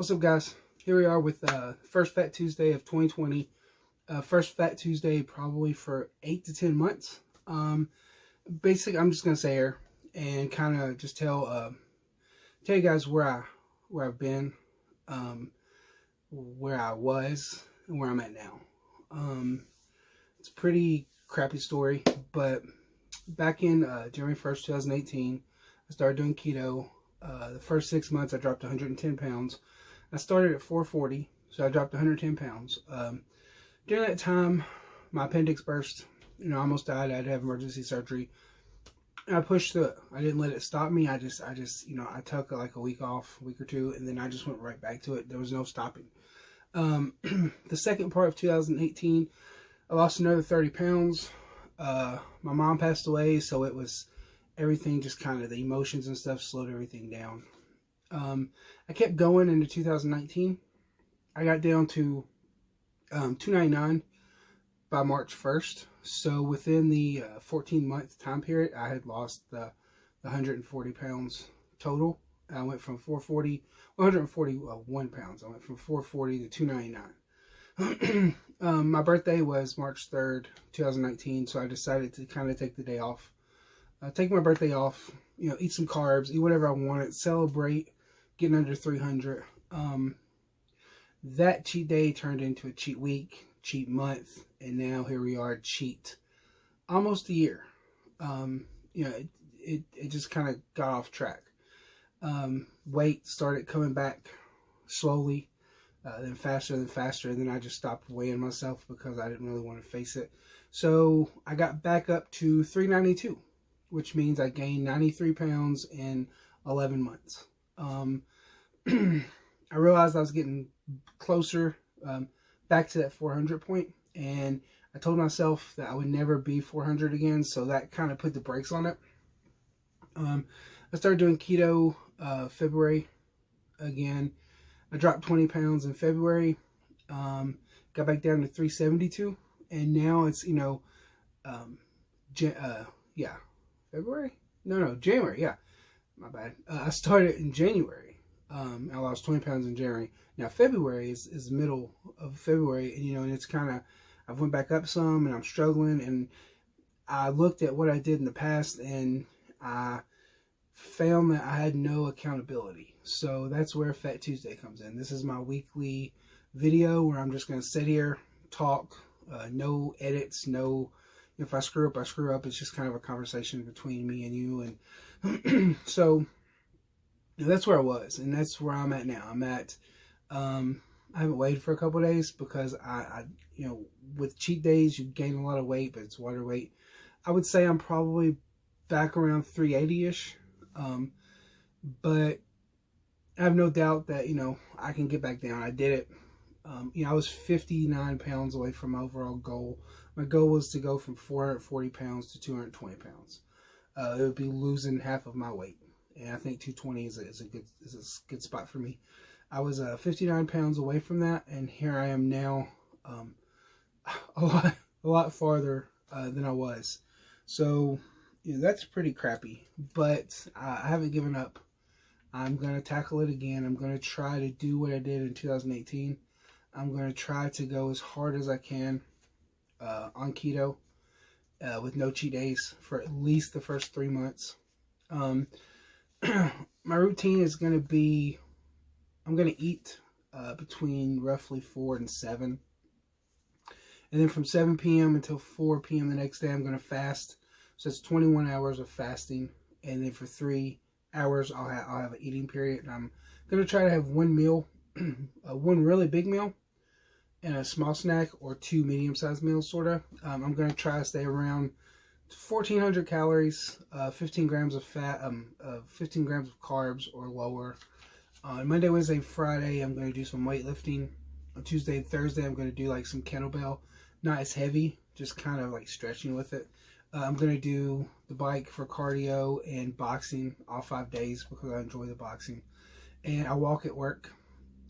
What's up, guys? Here we are with first Fat Tuesday of 2020. First Fat Tuesday probably for 8 to 10 months. Basically, I'm just gonna say here and kind of just tell you guys where I've been, where I was, and where I'm at now. It's a pretty crappy story, but back in January 1st, 2018, I started doing keto. The first 6 months, I dropped 110 pounds. I started at 440, so I dropped 110 pounds. During that time, my appendix burst. I almost died. I had to have emergency surgery. And I pushed through it. I didn't let it stop me. I took like a week off, a week or two, and then I just went right back to it. There was no stopping. The second part of 2018, I lost another 30 pounds. My mom passed away, so it was everything, just kind of the emotions and stuff slowed everything down. I kept going into 2019. I got down to 299 by March 1st. So within the 14-month time period, I had lost the 140 pounds total. I went from 141 pounds. I went from 440 to 299. My birthday was March 3rd, 2019, so I decided to kind of take the day off. Take my birthday off, eat some carbs, eat whatever I wanted, celebrate getting under 300. That cheat day turned into a cheat week, cheat month, and now here we are, cheat almost a year. It just kind of got off track. Weight started coming back slowly, then faster, and then I just stopped weighing myself because I didn't really want to face it. So I got back up to 392, which means I gained 93 pounds in 11 months. I realized I was getting closer back to that 400 point, and I told myself that I would never be 400 again, so that kind of put the brakes on it. I started doing keto February again. I dropped 20 pounds in February, got back down to 372, and now it's, February? No, January, yeah. My bad. I started in January. I lost 20 pounds in January. Now, February is the middle of February, and, and it's kind of, I've went back up some, and I'm struggling, and I looked at what I did in the past, and I found that I had no accountability. So that's where Fat Tuesday comes in. This is my weekly video where I'm just going to sit here, talk, no edits, no... If I screw up, I screw up. It's just kind of a conversation between me and you. And so that's where I was, and that's where I'm at now. I'm at, I haven't weighed for a couple of days because I with cheat days, you gain a lot of weight, but it's water weight. I would say I'm probably back around 380-ish. But I have no doubt that, I can get back down. I did it. I was 59 pounds away from my overall goal. My goal was to go from 440 pounds to 220 pounds. It would be losing half of my weight, and I think 220 is a good spot for me. I was 59 pounds away from that, and here I am now, a lot farther than I was. So that's pretty crappy, but I haven't given up. I'm going to tackle it again. I'm going to try to do what I did in 2018. I'm going to try to go as hard as I can on keto with no cheat days for at least the first 3 months. My routine is going to be, I'm going to eat between roughly 4 and 7. And then from 7 p.m. until 4 p.m. the next day, I'm going to fast. So it's 21 hours of fasting. And then for 3 hours, I'll have an eating period. And I'm going to try to have one meal, one really big meal, and a small snack, or 2 medium-sized meals, sort of. I'm going to try to stay around 1,400 calories, 15 grams of fat, 15 grams of carbs or lower. On Monday, Wednesday, Friday, I'm going to do some weightlifting. On Tuesday and Thursday, I'm going to do like some kettlebell. Not as heavy, just kind of like stretching with it. I'm going to do the bike for cardio and boxing all 5 days because I enjoy the boxing. And I walk at work.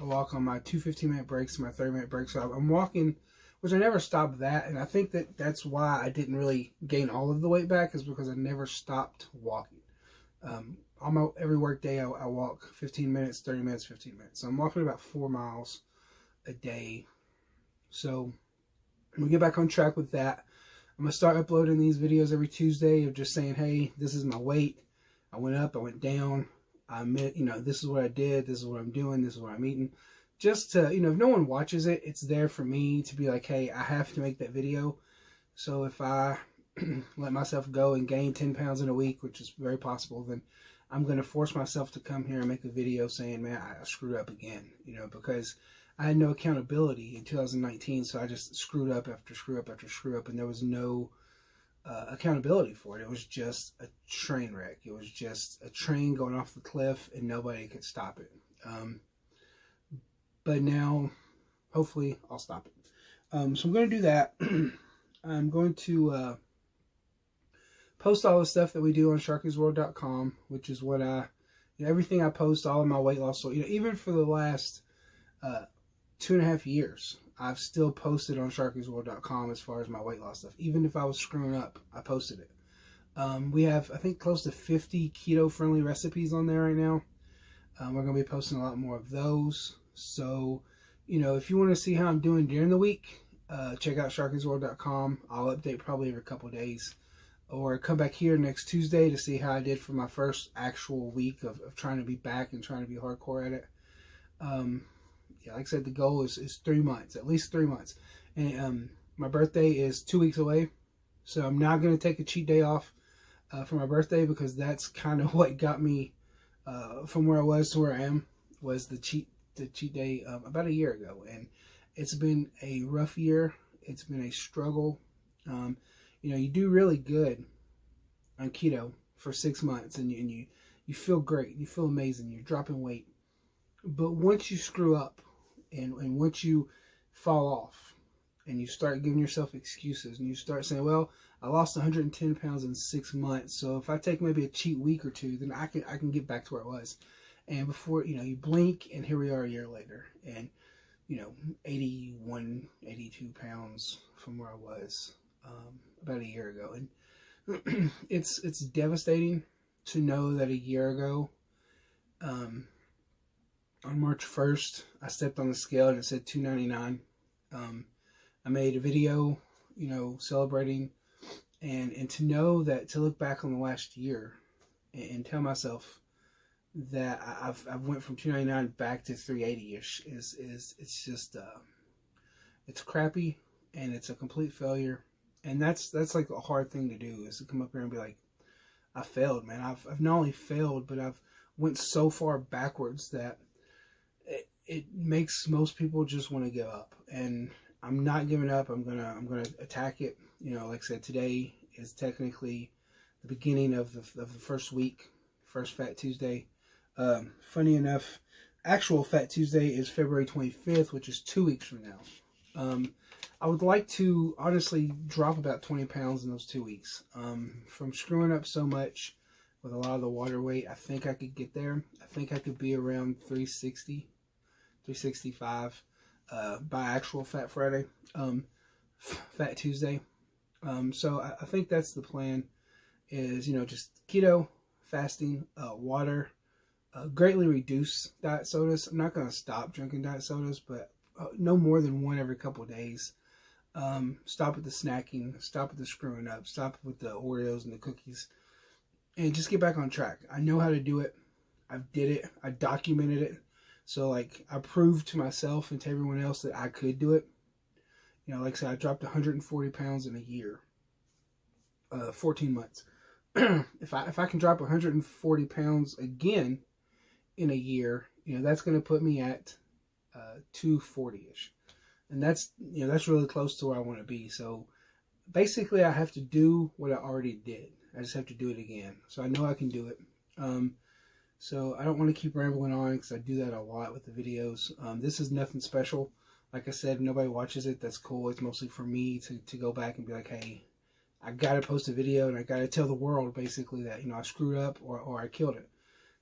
I walk on my 2 15-minute breaks and my 30-minute breaks. So I'm walking, which I never stopped that. And I think that's why I didn't really gain all of the weight back, is because I never stopped walking. every work day I walk 15 minutes, 30 minutes, 15 minutes. So I'm walking about 4 miles a day. So I'm gonna get back on track with that. I'm gonna start uploading these videos every Tuesday of just saying, hey, this is my weight. I went up, I went down. This is what I did. This is what I'm doing. This is what I'm eating. Just to, if no one watches it, it's there for me to be like, hey, I have to make that video. So if I let myself go and gain 10 pounds in a week, which is very possible, then I'm going to force myself to come here and make a video saying, man, I screwed up again, because I had no accountability in 2019. So I just screwed up after screw up after screw up, and there was no accountability for it. It was just a train wreck. It was just a train going off the cliff, and nobody could stop it. But now, hopefully, I'll stop it. So I'm going to do that. I'm going to post all the stuff that we do on sharkiesworld.com, which is what everything I post, all of my weight loss. So, even for the last 2.5 years, I've still posted on sharkiesworld.com as far as my weight loss stuff. Even if I was screwing up, I posted it. We have, I think, close to 50 keto-friendly recipes on there right now. We're going to be posting a lot more of those. So, if you want to see how I'm doing during the week, check out sharkiesworld.com. I'll update probably every couple of days. Or come back here next Tuesday to see how I did for my first actual week of trying to be back and trying to be hardcore at it. Yeah, like I said, the goal is 3 months, at least 3 months. And my birthday is 2 weeks away. So I'm not going to take a cheat day off for my birthday, because that's kind of what got me from where I was to where I am, was the cheat day about a year ago. And it's been a rough year. It's been a struggle. You do really good on keto for 6 months, and you feel great. You feel amazing. You're dropping weight. But once you screw up, and once you fall off, and you start giving yourself excuses, and you start saying, well, I lost 110 pounds in 6 months, so if I take maybe a cheat week or two, then I can get back to where I was. And before, you blink, and here we are a year later. And, 81, 82 pounds from where I was about a year ago. And it's devastating to know that a year ago, on March 1st, I stepped on the scale and it said 299. I made a video, celebrating, and to know that, to look back on the last year and tell myself that I've went from 299 back to 380-ish it's just it's crappy, and it's a complete failure. And that's like a hard thing to do, is to come up here and be like, I failed, man. I've not only failed, but I've went so far backwards that it makes most people just want to give up. And I'm not giving up. I'm gonna attack it. Like I said, today is technically the beginning of the first week, first Fat Tuesday. Funny enough, actual Fat Tuesday is February 25th, which is 2 weeks from now. I would like to honestly drop about 20 pounds in those 2 weeks. From screwing up so much with a lot of the water weight, I think I could get there. I think I could be around 360, 365 by actual Fat Friday, Fat Tuesday. So I think that's the plan, is, just keto, fasting, water, greatly reduce diet sodas. I'm not going to stop drinking diet sodas, but no more than one every couple of days. Stop with the snacking, stop with the screwing up, stop with the Oreos and the cookies, and just get back on track. I know how to do it. I did it. I documented it. So, like, I proved to myself and to everyone else that I could do it. Like I said, I dropped 140 pounds in a year, 14 months. If I can drop 140 pounds again in a year, that's going to put me at 240-ish. And that's really close to where I want to be. So basically, I have to do what I already did. I just have to do it again. So I know I can do it. So I don't want to keep rambling on, because I do that a lot with the videos. This is nothing special. Like I said, if nobody watches it, that's cool. It's mostly for me to go back and be like, hey, I got to post a video, and I got to tell the world basically that, I screwed up or I killed it.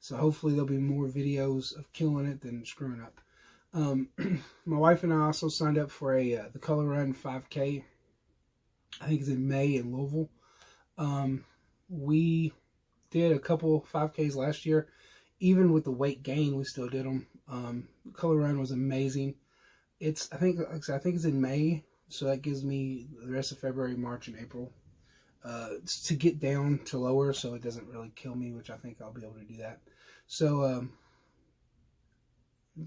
So hopefully there'll be more videos of killing it than screwing up. My wife and I also signed up for the Color Run 5K. I think it's in May in Louisville. We did a couple 5Ks last year. Even with the weight gain, we still did them. Color run was amazing. I think it's in May, so that gives me the rest of February, March, and April to get down to lower, so it doesn't really kill me, which I think I'll be able to do that. So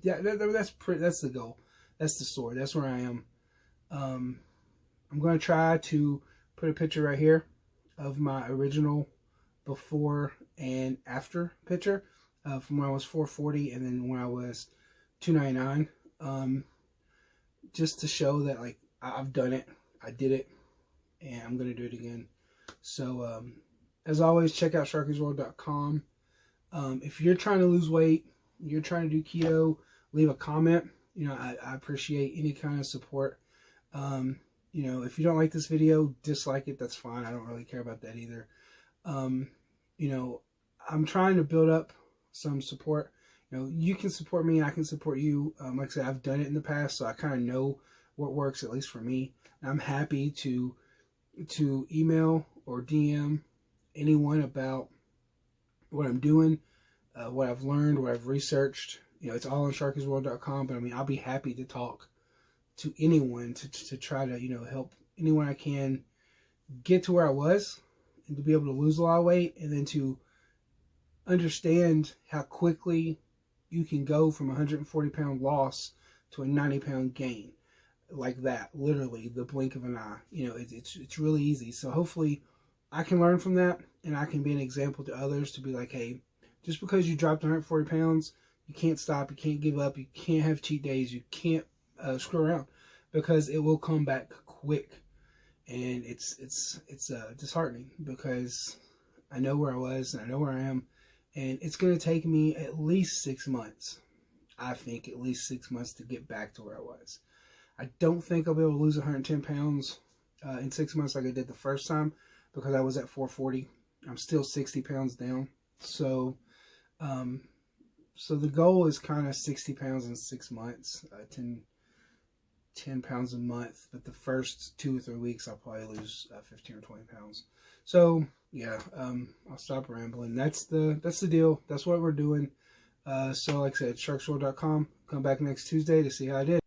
yeah, that's the goal. That's the story. That's where I am. I'm going to try to put a picture right here of my original before and after picture from when I was 440 and then when I was 299. Just to show that, like, I've done it, I did it, and I'm going to do it again. So, as always, check out sharkiesworld.com. If you're trying to lose weight, you're trying to do keto, leave a comment. You know, I appreciate any kind of support. You know, if you don't like this video, dislike it, that's fine. I don't really care about that either. You know, I'm trying to build up some support. You know, you can support me, I can support you. Like I said, I've done it in the past, so I kind of know what works, at least for me. And I'm happy to email or DM anyone about what I'm doing, what I've learned, what I've researched. You know, it's all on sharkiesworld.com, but I mean, I'll be happy to talk to anyone to try to, you know, help anyone I can get to where I was and to be able to lose a lot of weight, and then to understand how quickly you can go from a 140-pound loss to a 90-pound gain, like that, literally the blink of an eye. You know, it's really easy. So hopefully I can learn from that, and I can be an example to others to be like, hey, just because you dropped 140 pounds, you can't stop, you can't give up, you can't have cheat days, you can't screw around, because it will come back quick. And it's disheartening, because I know where I was and I know where I am, and it's going to take me at least 6 months. I think at least 6 months to get back to where I was. I don't think I'll be able to lose 110 pounds in 6 months like I did the first time, because I was at 440. I'm still 60 pounds down. So, so the goal is kind of 60 pounds in 6 months, 10 pounds a month. But the first 2 or 3 weeks, I'll probably lose 15 or 20 pounds. So yeah, I'll stop rambling. That's the deal. That's what we're doing. So like I said, sharkiesworld.com. Come back next Tuesday to see how I did.